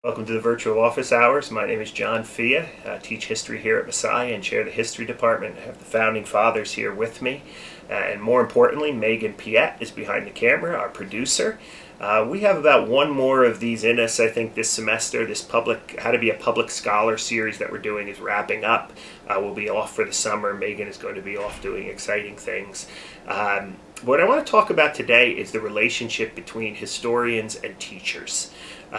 Welcome to the virtual office hours. My name is John Fia. I teach history here at Messiah and chair the history department. I have the founding fathers here with me. And more importantly, Megan Piet is behind the camera, our producer. We have about one more of these in us, I think, this semester. This How to Be a Public Scholar series that we're doing is wrapping up. We'll be off for the summer. Megan is going to be off doing exciting things. What I want to talk about today is the relationship between historians and teachers.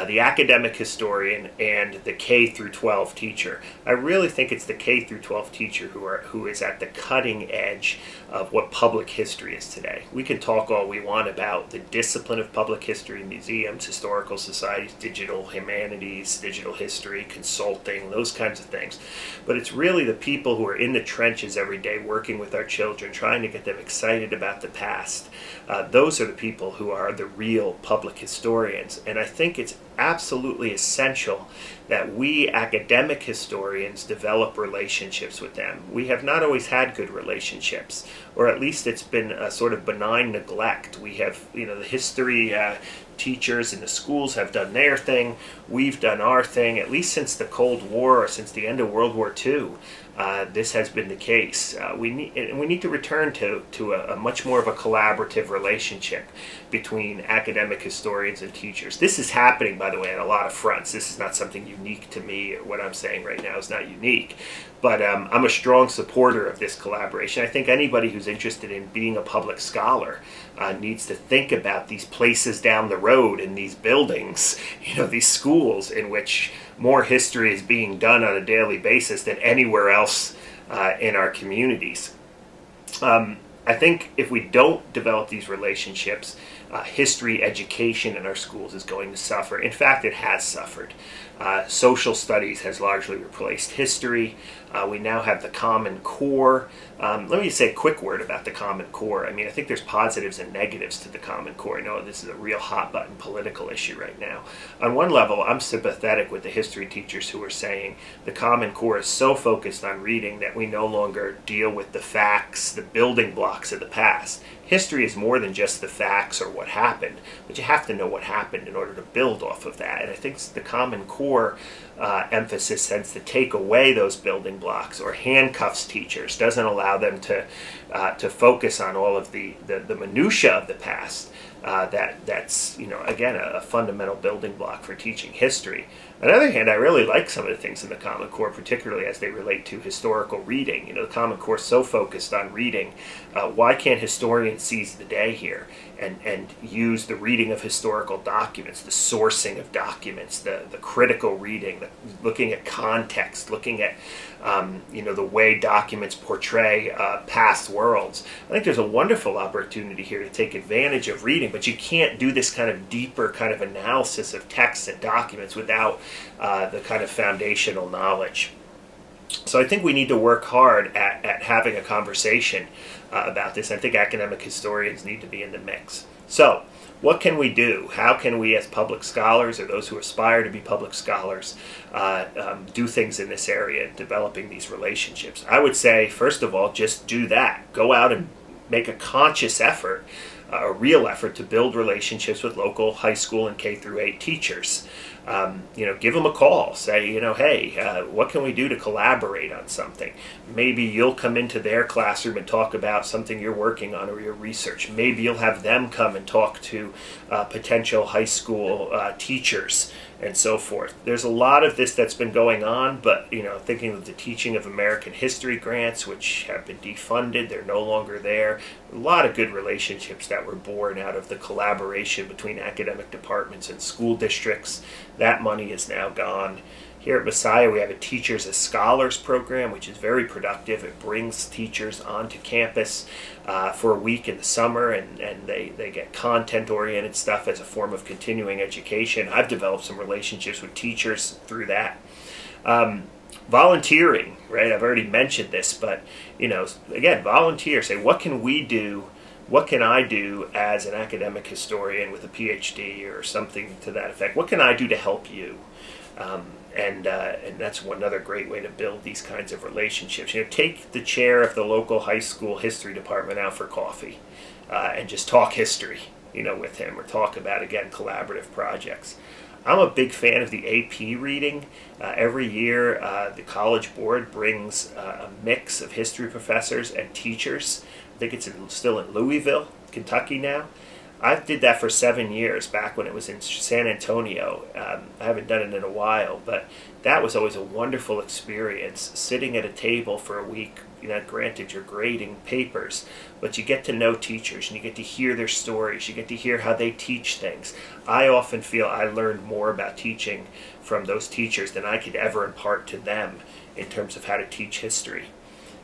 The academic historian and the K through 12 teacher. I really think it's the K through 12 teacher who is at the cutting edge of what public history is today. We can talk all we want about the discipline of public history, museums, historical societies, digital humanities, digital history, consulting, those kinds of things. But it's really the people who are in the trenches every day working with our children, trying to get them excited about the past. Those are the people who are the real public historians. And I think it's absolutely essential that we academic historians develop relationships with them. We have not always had good relationships, or at least it's been a sort of benign neglect. We have, the history teachers in the schools have done their thing. We've done our thing, at least since the Cold War or since the end of World War II. This has been the case. We need to return to a much more of a collaborative relationship between academic historians and teachers. This is happening, by the way, on a lot of fronts. This is not something unique to me, or what I'm saying right now is not unique. But I'm a strong supporter of this collaboration. I think anybody who's interested in being a public scholar needs to think about these places down the road in these buildings, these schools in which more history is being done on a daily basis than anywhere else in our communities. I think if we don't develop these relationships, history education in our schools is going to suffer. In fact, it has suffered. Social studies has largely replaced history. We now have the Common Core. Let me say a quick word about the Common Core. I think there's positives and negatives to the Common Core. I know this is a real hot-button political issue right now. On one level, I'm sympathetic with the history teachers who are saying the Common Core is so focused on reading that we no longer deal with the facts, the building blocks of the past. History is more than just the facts or what happened, but you have to know what happened in order to build off of that. And I think the Common Core emphasis tends to take away those building blocks or handcuffs teachers, doesn't allow them to focus on all of the minutia of the past. That's again a fundamental building block for teaching history. On the other hand, I really like some of the things in the Common Core, particularly as they relate to historical reading. The Common Core is so focused on reading. Why can't historians seize the day here and use the reading of historical documents, the sourcing of documents, the critical reading, looking at context, looking at the way documents portray past worlds. I think there's a wonderful opportunity here to take advantage of reading, but you can't do this kind of deeper kind of analysis of texts and documents without the kind of foundational knowledge. So I think we need to work hard at having a conversation about this. I think academic historians need to be in the mix. So what can we do? How can we as public scholars, or those who aspire to be public scholars, do things in this area, developing these relationships? I would say, first of all, just do that. Go out and make a conscious effort, a real effort to build relationships with local high school and K through 8 teachers. Give them a call. Say, hey, what can we do to collaborate on something? Maybe you'll come into their classroom and talk about something you're working on or your research. Maybe you'll have them come and talk to potential high school teachers and so forth. There's a lot of this that's been going on, but thinking of the Teaching of American History grants, which have been defunded, they're no longer there. A lot of good relationships that were born out of the collaboration between academic departments and school districts. That money is now gone. Here at Messiah, we have a Teachers as Scholars program, which is very productive. It brings teachers onto campus for a week in the summer, and they get content-oriented stuff as a form of continuing education. I've developed some relationships with teachers through that. Volunteering, right? I've already mentioned this, but, again, volunteer. Say, what can we do? What can I do as an academic historian with a PhD or something to that effect? What can I do to help you? And that's another great way to build these kinds of relationships. Take the chair of the local high school history department out for coffee and just talk history, with him, or talk about, again, collaborative projects. I'm a big fan of the AP reading. Every year, the College Board brings a mix of history professors and teachers. I think it's still in Louisville, Kentucky now. I did that for 7 years back when it was in San Antonio. I haven't done it in a while, but that was always a wonderful experience, sitting at a table for a week. Granted, you're grading papers, but you get to know teachers and you get to hear their stories. You get to hear how they teach things. I often feel I learned more about teaching from those teachers than I could ever impart to them in terms of how to teach history.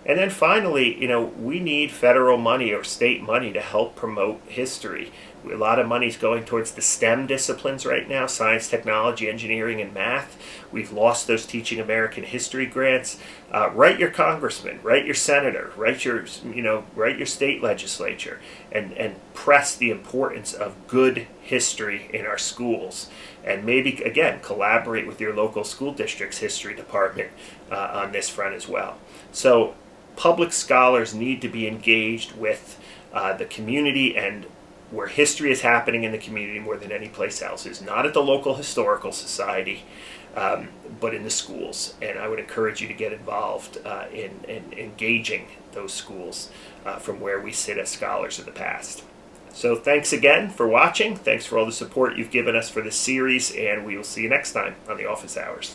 And then finally, we need federal money or state money to help promote history. A lot of money is going towards the STEM disciplines right now: science, technology, engineering, and math. We've lost those Teaching American History grants. Write your congressman, write your senator, write your state legislature, and press the importance of good history in our schools. And maybe, again, collaborate with your local school district's history department on this front as well. So public scholars need to be engaged with the community, and where history is happening in the community more than any place else is not at the local historical society, but in the schools. And I would encourage you to get involved in engaging those schools from where we sit as scholars of the past. So thanks again for watching. Thanks for all the support you've given us for this series, and we will see you next time on the Office Hours.